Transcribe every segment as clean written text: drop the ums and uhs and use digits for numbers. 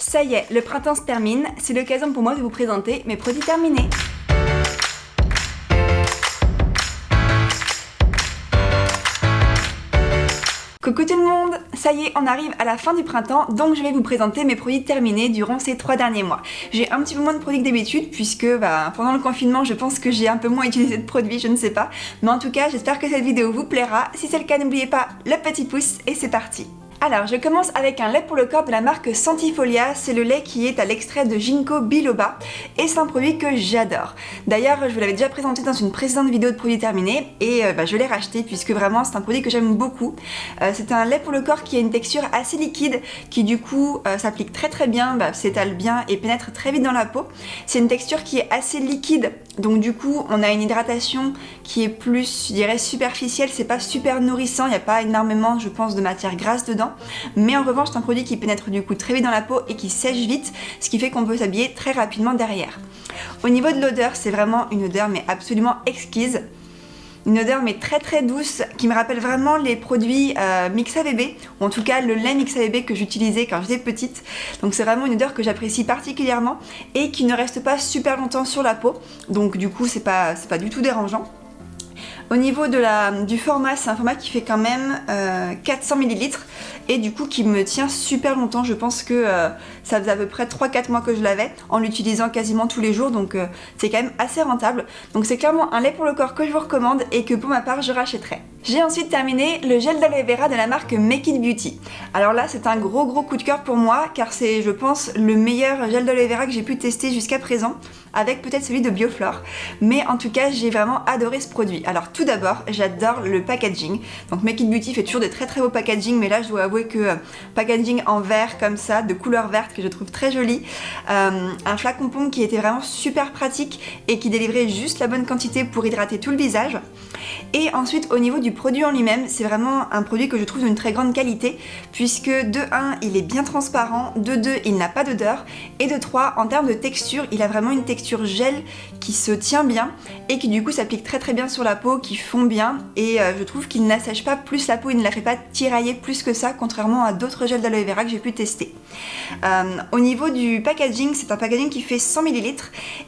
Ça y est, le printemps se termine, c'est l'occasion pour moi de vous présenter mes produits terminés. Coucou tout le monde! Ça y est, on arrive à la fin du printemps, donc je vais vous présenter mes produits terminés durant ces 3 derniers mois. J'ai un petit peu moins de produits que d'habitude, puisque pendant le confinement, je pense que j'ai un peu moins utilisé de produits, je ne sais pas. Mais en tout cas, j'espère que cette vidéo vous plaira. Si c'est le cas, n'oubliez pas le petit pouce et c'est parti! Alors, je commence avec un lait pour le corps de la marque Sentifolia. C'est le lait qui est à l'extrait de ginkgo biloba et c'est un produit que j'adore. D'ailleurs, je vous l'avais déjà présenté dans une précédente vidéo de produits terminés et je l'ai racheté puisque vraiment c'est un produit que j'aime beaucoup. C'est un lait pour le corps qui a une texture assez liquide qui du coup s'applique très bien, s'étale bien et pénètre très vite dans la peau. C'est une texture qui est assez liquide, donc du coup on a une hydratation qui est plus, je dirais, superficielle. C'est pas super nourrissant, il n'y a pas énormément, je pense, de matière grasse dedans. Mais en revanche c'est un produit qui pénètre du coup très vite dans la peau et qui sèche vite, ce qui fait qu'on peut s'habiller très rapidement derrière. Au niveau de l'odeur, c'est vraiment une odeur mais absolument exquise. Une odeur mais très douce qui me rappelle vraiment les produits Mixa Bébé, ou en tout cas le lait Mixa Bébé que j'utilisais quand j'étais petite. Donc c'est vraiment une odeur que j'apprécie particulièrement et qui ne reste pas super longtemps sur la peau. Donc du coup c'est pas du tout dérangeant. Au niveau du format, c'est un format qui fait quand même 400 ml et du coup qui me tient super longtemps. Je pense que ça faisait à peu près 3-4 mois que je l'avais en l'utilisant quasiment tous les jours, donc c'est quand même assez rentable. Donc c'est clairement un lait pour le corps que je vous recommande et que pour ma part je rachèterai. J'ai ensuite terminé le gel d'aloe vera de la marque Make It Beauty. Alors là c'est un gros coup de cœur pour moi car c'est, je pense, le meilleur gel d'aloe vera que j'ai pu tester jusqu'à présent, avec peut-être celui de Bioflore, mais en tout cas j'ai vraiment adoré ce produit. Alors tout d'abord, j'adore le packaging. Donc Make It Beauty fait toujours de très beaux packaging, mais là je dois avouer que packaging en verre comme ça, de couleur verte, que je trouve très joli. Un flacon pompe qui était vraiment super pratique et qui délivrait juste la bonne quantité pour hydrater tout le visage. Et ensuite au niveau du produit en lui-même, c'est vraiment un produit que je trouve d'une très grande qualité, puisque de 1, il est bien transparent, de 2, il n'a pas d'odeur, et de 3, en termes de texture, il a vraiment une texture gel qui se tient bien et qui du coup s'applique très bien sur la peau, qui fond bien, et je trouve qu'il n'assèche pas plus la peau, il ne la fait pas tirailler plus que ça, contrairement à d'autres gels d'aloe vera que j'ai pu tester. Au niveau du packaging, c'est un packaging qui fait 100 ml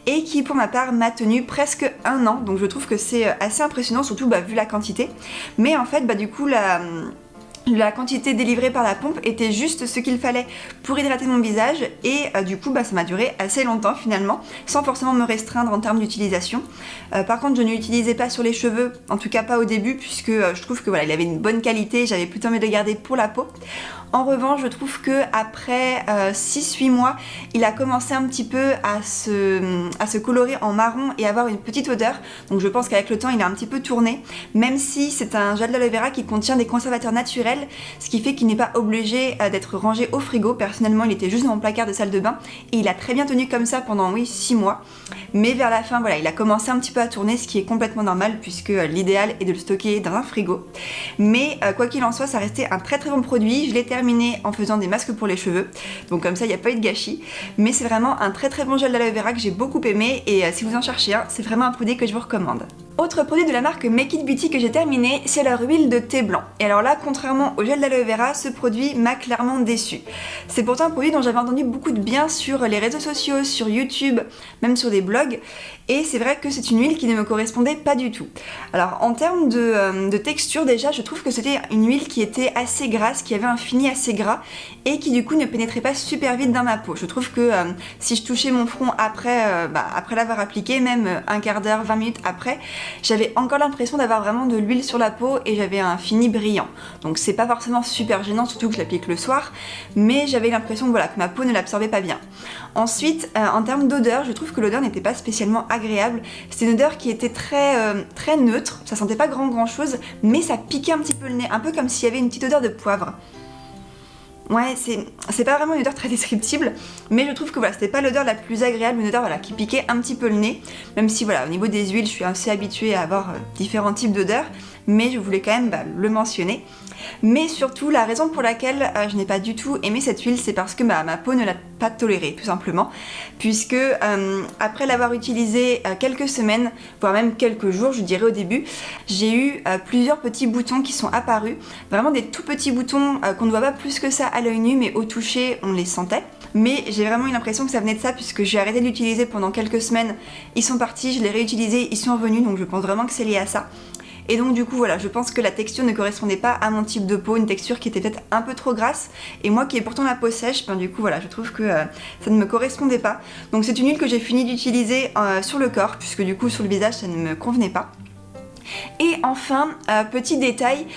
et qui pour ma part m'a tenu presque 1 an, donc je trouve que c'est assez impressionnant, surtout vu la quantité. Mais en fait du coup la quantité délivrée par la pompe était juste ce qu'il fallait pour hydrater mon visage et du coup ça m'a duré assez longtemps finalement, sans forcément me restreindre en termes d'utilisation. Par contre je ne l'utilisais pas sur les cheveux, en tout cas pas au début, puisque je trouve que il avait une bonne qualité, j'avais plutôt envie de le garder pour la peau. En revanche, je trouve que après 6-8 mois, il a commencé un petit peu à se colorer en marron et avoir une petite odeur. Donc je pense qu'avec le temps, il a un petit peu tourné, même si c'est un gel d'aloe vera qui contient des conservateurs naturels, ce qui fait qu'il n'est pas obligé d'être rangé au frigo. Personnellement, il était juste dans mon placard de salle de bain et il a très bien tenu comme ça pendant 6 mois. Mais vers la fin, il a commencé un petit peu à tourner, ce qui est complètement normal puisque l'idéal est de le stocker dans un frigo. Mais quoi qu'il en soit, ça restait un très bon produit. Je l'ai terminé en faisant des masques pour les cheveux, donc comme ça il n'y a pas eu de gâchis, mais c'est vraiment un très bon gel d'aloe vera que j'ai beaucoup aimé et si vous en cherchez un, c'est vraiment un produit que je vous recommande. Autre produit de la marque Make It Beauty que j'ai terminé, c'est leur huile de thé blanc. Et alors là, contrairement au gel d'aloe vera, ce produit m'a clairement déçue. C'est pourtant un produit dont j'avais entendu beaucoup de bien sur les réseaux sociaux, sur YouTube, même sur des blogs, et c'est vrai que c'est une huile qui ne me correspondait pas du tout. Alors en termes de texture, déjà je trouve que c'était une huile qui était assez grasse, qui avait un fini assez gras et qui du coup ne pénétrait pas super vite dans ma peau. Je trouve que si je touchais mon front après l'avoir appliqué, même un quart d'heure, 20 minutes après, j'avais encore l'impression d'avoir vraiment de l'huile sur la peau et j'avais un fini brillant. Donc c'est pas forcément super gênant, surtout que je l'applique le soir, mais j'avais l'impression que ma peau ne l'absorbait pas bien. Ensuite, en termes d'odeur, je trouve que l'odeur n'était pas spécialement agréable. C'était une odeur qui était très neutre, ça sentait pas grand chose, mais ça piquait un petit peu le nez, un peu comme s'il y avait une petite odeur de poivre. Ouais, c'est pas vraiment une odeur très descriptible, mais je trouve que c'était pas l'odeur la plus agréable, une odeur qui piquait un petit peu le nez, même si au niveau des huiles, je suis assez habituée à avoir différents types d'odeurs, mais je voulais quand même le mentionner. Mais surtout, la raison pour laquelle je n'ai pas du tout aimé cette huile, c'est parce que ma peau ne l'a pas tolérée, tout simplement. Puisque après l'avoir utilisée quelques semaines, voire même quelques jours, je dirais au début, j'ai eu plusieurs petits boutons qui sont apparus. Vraiment des tout petits boutons qu'on ne voit pas plus que ça à l'œil nu, mais au toucher, on les sentait. mais j'ai vraiment eu l'impression que ça venait de ça puisque j'ai arrêté de l'utiliser pendant quelques semaines. Ils sont partis, je l'ai réutilisé, ils sont revenus, donc je pense vraiment que c'est lié à ça. Et donc du coup voilà, je pense que la texture ne correspondait pas à mon type de peau, une texture qui était peut-être un peu trop grasse, et moi qui ai pourtant la peau sèche, ben du coup voilà, je trouve que ça ne me correspondait pas. Donc c'est une huile que j'ai fini d'utiliser sur le corps, puisque du coup sur le visage ça ne me convenait pas. Et enfin, petit détail,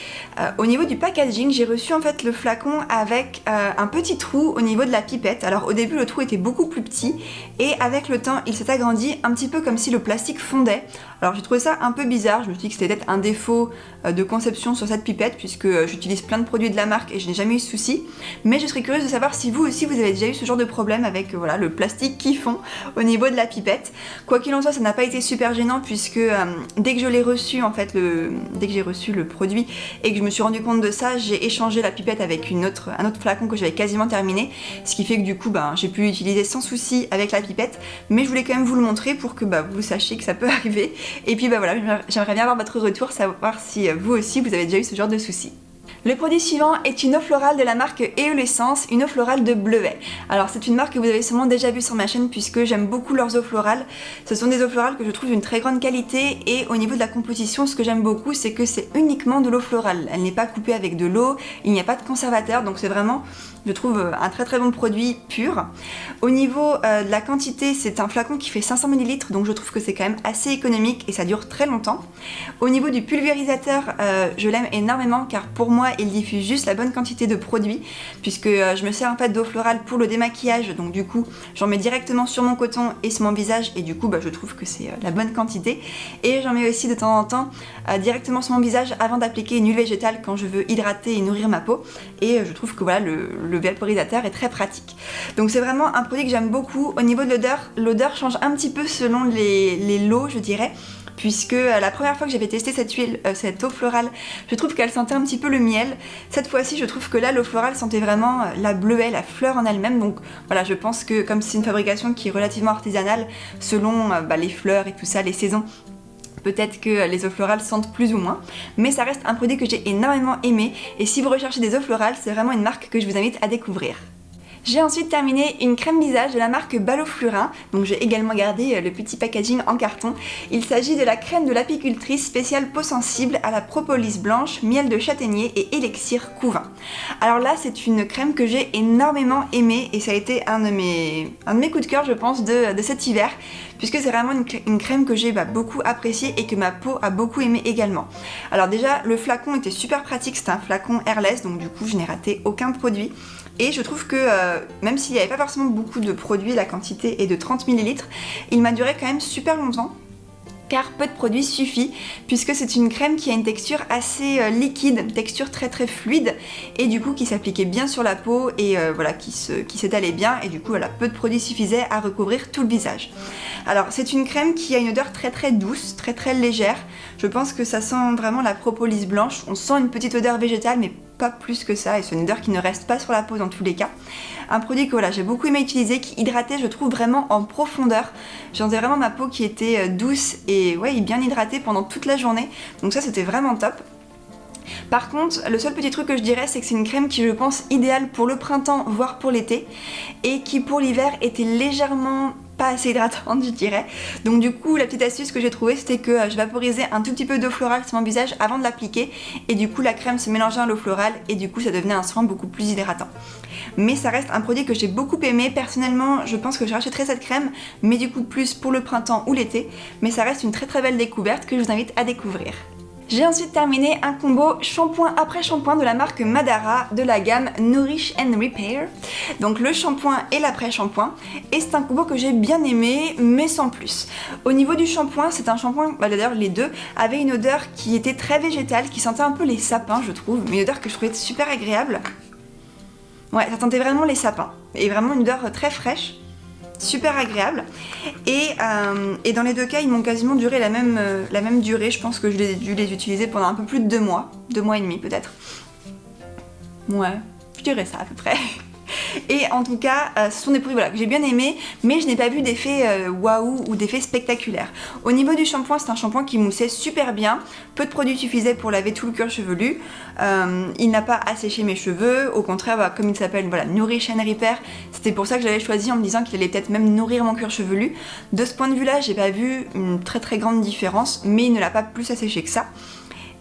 au niveau du packaging, j'ai reçu en fait le flacon avec un petit trou au niveau de la pipette. Alors au début le trou était beaucoup plus petit et avec le temps il s'est agrandi un petit peu comme si le plastique fondait. Alors j'ai trouvé ça un peu bizarre, je me suis dit que c'était peut-être un défaut de conception sur cette pipette puisque j'utilise plein de produits de la marque et je n'ai jamais eu ce souci. Mais je serais curieuse de savoir si vous aussi vous avez déjà eu ce genre de problème avec voilà, le plastique qui fond au niveau de la pipette. Quoi qu'il en soit, ça n'a pas été super gênant puisque dès que je l'ai reçu en fait, dès que j'ai reçu le produit et que je me suis rendu compte de ça, j'ai échangé la pipette avec un autre flacon que j'avais quasiment terminé, ce qui fait que du coup j'ai pu l'utiliser sans souci avec la pipette, mais je voulais quand même vous le montrer pour que vous sachiez que ça peut arriver. Et puis voilà, j'aimerais bien avoir votre retour, savoir si vous aussi vous avez déjà eu ce genre de soucis. Le produit suivant est une eau florale de la marque Eolessence, une eau florale de bleuet. Alors c'est une marque que vous avez sûrement déjà vue sur ma chaîne puisque j'aime beaucoup leurs eaux florales. Ce sont des eaux florales que je trouve d'une très grande qualité et au niveau de la composition, ce que j'aime beaucoup c'est que c'est uniquement de l'eau florale. Elle n'est pas coupée avec de l'eau, il n'y a pas de conservateur, donc c'est vraiment, je trouve, un très très bon produit pur. Au niveau de la quantité, c'est un flacon qui fait 500 ml, donc je trouve que c'est quand même assez économique et ça dure très longtemps. Au niveau du pulvérisateur, je l'aime énormément car pour moi il diffuse juste la bonne quantité de produit puisque je me sers en fait d'eau florale pour le démaquillage, donc du coup j'en mets directement sur mon coton et sur mon visage et du coup je trouve que c'est la bonne quantité, et j'en mets aussi de temps en temps directement sur mon visage avant d'appliquer une huile végétale quand je veux hydrater et nourrir ma peau, et je trouve que voilà le vaporisateur est très pratique. Donc c'est vraiment un produit que j'aime beaucoup. Au niveau de l'odeur change un petit peu selon les lots je dirais, puisque la première fois que j'avais testé cette eau florale, je trouve qu'elle sentait un petit peu le miel. Cette fois-ci, je trouve que là, l'eau florale sentait vraiment la bleuet, la fleur en elle-même. Donc voilà, je pense que comme c'est une fabrication qui est relativement artisanale, selon les fleurs et tout ça, les saisons, peut-être que les eaux florales sentent plus ou moins, mais ça reste un produit que j'ai énormément aimé, et si vous recherchez des eaux florales, c'est vraiment une marque que je vous invite à découvrir. J'ai ensuite terminé une crème visage de la marque Balloflurin, donc j'ai également gardé le petit packaging en carton. Il s'agit de la crème de l'apicultrice spéciale peau sensible à la propolis blanche, miel de châtaignier et élixir couvain. Alors là, c'est une crème que j'ai énormément aimée et ça a été un de mes coups de cœur je pense de cet hiver, puisque c'est vraiment une crème que j'ai beaucoup appréciée et que ma peau a beaucoup aimé également. Alors déjà, le flacon était super pratique, c'était un flacon airless, donc du coup je n'ai raté aucun produit. Et je trouve que même s'il n'y avait pas forcément beaucoup de produits, la quantité est de 30 ml, il m'a duré quand même super longtemps, car peu de produits suffit, puisque c'est une crème qui a une texture assez liquide, une texture très très fluide, et du coup qui s'appliquait bien sur la peau et qui s'étalait bien, et du coup peu de produits suffisaient à recouvrir tout le visage. Alors c'est une crème qui a une odeur très très douce, très très légère. Je pense que ça sent vraiment la propolis blanche, on sent une petite odeur végétale mais pas plus que ça, et c'est une odeur qui ne reste pas sur la peau dans tous les cas. Un produit que j'ai beaucoup aimé utiliser, qui hydratait je trouve vraiment en profondeur. J'ai sentais vraiment ma peau qui était douce et bien hydratée pendant toute la journée, donc ça c'était vraiment top. Par contre, le seul petit truc que je dirais, c'est que c'est une crème qui je pense idéale pour le printemps, voire pour l'été, et qui pour l'hiver était légèrement pas assez hydratante je dirais. Donc du coup la petite astuce que j'ai trouvée, c'était que je vaporisais un tout petit peu d'eau florale sur mon visage avant de l'appliquer, et du coup la crème se mélangeait à l'eau florale et du coup ça devenait un soin beaucoup plus hydratant. Mais ça reste un produit que j'ai beaucoup aimé. Personnellement je pense que je rachèterai cette crème, mais du coup plus pour le printemps ou l'été, mais ça reste une très très belle découverte que je vous invite à découvrir. J'ai ensuite terminé un combo shampoing après shampoing de la marque Madara de la gamme Nourish and Repair. Donc le shampoing et l'après-shampoing, et c'est un combo que j'ai bien aimé mais sans plus. Au niveau du shampoing, c'est un shampoing, d'ailleurs les deux avaient une odeur qui était très végétale, qui sentait un peu les sapins je trouve, mais une odeur que je trouvais super agréable. Ouais, ça sentait vraiment les sapins, et vraiment une odeur très fraîche. Super agréable, et dans les deux cas ils m'ont quasiment duré la même durée. Je pense que j'ai dû les utiliser pendant un peu plus de 2 mois et demi peut-être. Ouais, je dirais ça à peu près. Et en tout cas, ce sont des produits voilà, que j'ai bien aimés, mais je n'ai pas vu d'effet waouh ou d'effet spectaculaire. Au niveau du shampoing, c'est un shampoing qui moussait super bien. Peu de produits suffisaient pour laver tout le cuir chevelu. Il n'a pas asséché mes cheveux. Au contraire, bah, comme il s'appelle voilà, Nourish and Repair, c'était pour ça que je l'avais choisi en me disant qu'il allait peut-être même nourrir mon cuir chevelu. De ce point de vue-là, j'ai pas vu une très grande différence, mais il ne l'a pas plus asséché que ça.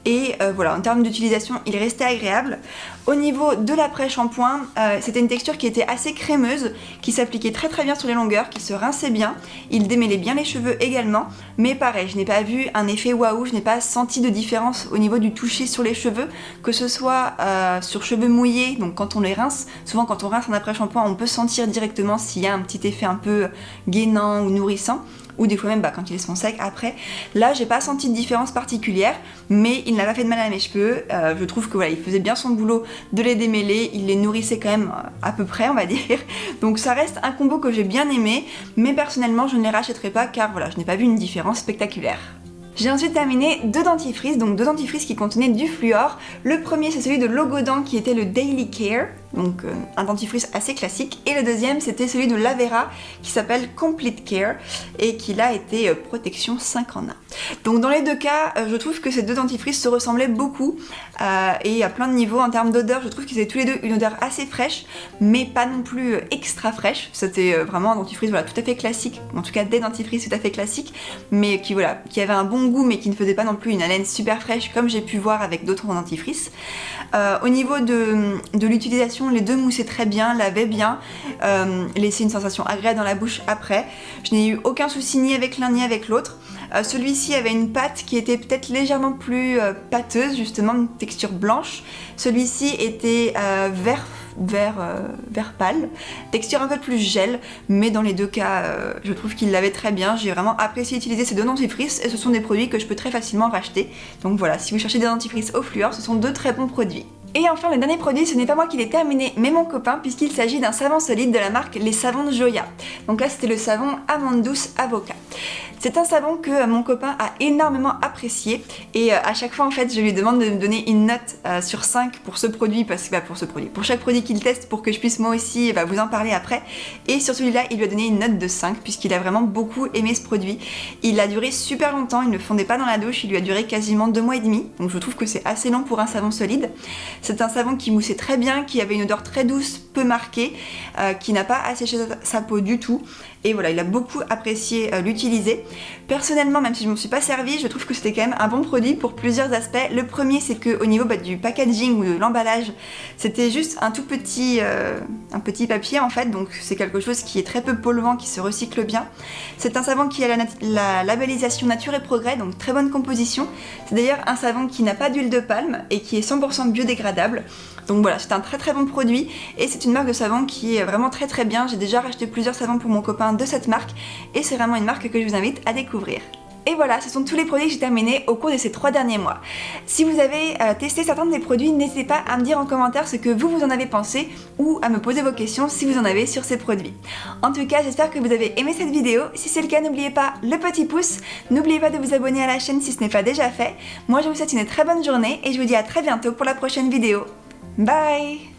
Et voilà, en termes d'utilisation, il restait agréable. Au niveau de l'après-shampoing, c'était une texture qui était assez crémeuse, qui s'appliquait très bien sur les longueurs, qui se rinçait bien. Il démêlait bien les cheveux également. Mais pareil, je n'ai pas vu un effet waouh, je n'ai pas senti de différence au niveau du toucher sur les cheveux, que ce soit sur cheveux mouillés, donc quand on les rince. Souvent quand on rince un après-shampoing, on peut sentir directement s'il y a un petit effet un peu gainant ou nourrissant. Ou des fois même quand ils sont secs après. Là, j'ai pas senti de différence particulière, mais il n'a pas fait de mal à mes cheveux. Je trouve que voilà, il faisait bien son boulot de les démêler, il les nourrissait quand même à peu près, on va dire. Donc ça reste un combo que j'ai bien aimé, mais personnellement, je ne les rachèterai pas car voilà, je n'ai pas vu une différence spectaculaire. J'ai ensuite terminé deux dentifrices, donc deux dentifrices qui contenaient du fluor. Le premier c'est celui de Logodan qui était le Daily Care, donc un dentifrice assez classique. Et le deuxième c'était celui de Lavera qui s'appelle Complete Care et qui là était protection 5 en 1. Donc dans les deux cas, je trouve que ces deux dentifrices se ressemblaient beaucoup et à plein de niveaux. En termes d'odeur, je trouve qu'ils avaient tous les deux une odeur assez fraîche, mais pas non plus extra fraîche. C'était vraiment un dentifrice voilà, tout à fait classique, en tout cas des dentifrices tout à fait classiques, mais qui voilà, qui avait un bon goût mais qui ne faisait pas non plus une haleine super fraîche comme j'ai pu voir avec d'autres dentifrices. Au niveau de l'utilisation, les deux moussaient très bien, lavaient bien, laissaient une sensation agréable dans la bouche après. Je n'ai eu aucun souci ni avec l'un ni avec l'autre. Celui-ci avait une pâte qui était peut-être légèrement plus pâteuse, justement une texture blanche. Celui-ci était vert pâle, texture un peu plus gel, mais dans les deux cas je trouve qu'il l'avait très bien. J'ai vraiment apprécié utiliser ces deux dentifrices et ce sont des produits que je peux très facilement racheter. Donc voilà, si vous cherchez des dentifrices au fluor, ce sont deux très bons produits. Et enfin le dernier produit, ce n'est pas moi qui l'ai terminé mais mon copain, puisqu'il s'agit d'un savon solide de la marque Les Savons de Joya. Donc là c'était le savon Amande Douce Avocat. C'est un savon que mon copain a énormément apprécié et à chaque fois en fait je lui demande de me donner une note sur 5 pour ce produit, parce que pour chaque produit qu'il teste, pour que je puisse moi aussi vous en parler après. Et sur celui-là il lui a donné une note de 5 puisqu'il a vraiment beaucoup aimé ce produit. Il a duré super longtemps, il ne fondait pas dans la douche, il lui a duré quasiment 2 mois et demi, donc je trouve que c'est assez long pour un savon solide. C'est un savon qui moussait très bien, qui avait une odeur très douce, peu marquée, qui n'a pas asséché sa peau du tout. Et voilà, il a beaucoup apprécié l'utiliser. Personnellement, même si je ne m'en suis pas servie, je trouve que c'était quand même un bon produit pour plusieurs aspects. Le premier, c'est qu'au niveau du packaging ou de l'emballage, c'était juste un petit papier en fait, donc c'est quelque chose qui est très peu polluant, qui se recycle bien. C'est un savon qui a la labellisation Nature et Progrès, donc très bonne composition. C'est d'ailleurs un savon qui n'a pas d'huile de palme et qui est 100% biodégradable. Donc voilà, c'est un très bon produit et c'est une marque de savon qui est vraiment très bien. J'ai déjà racheté plusieurs savons pour mon copain de cette marque et c'est vraiment une marque que je vous invite à découvrir. Et voilà, ce sont tous les produits que j'ai terminés au cours de ces 3 derniers mois. Si vous avez testé certains de mes produits, n'hésitez pas à me dire en commentaire ce que vous en avez pensé ou à me poser vos questions si vous en avez sur ces produits. En tout cas, j'espère que vous avez aimé cette vidéo. Si c'est le cas, n'oubliez pas le petit pouce. N'oubliez pas de vous abonner à la chaîne si ce n'est pas déjà fait. Moi, je vous souhaite une très bonne journée et je vous dis à très bientôt pour la prochaine vidéo. Bye!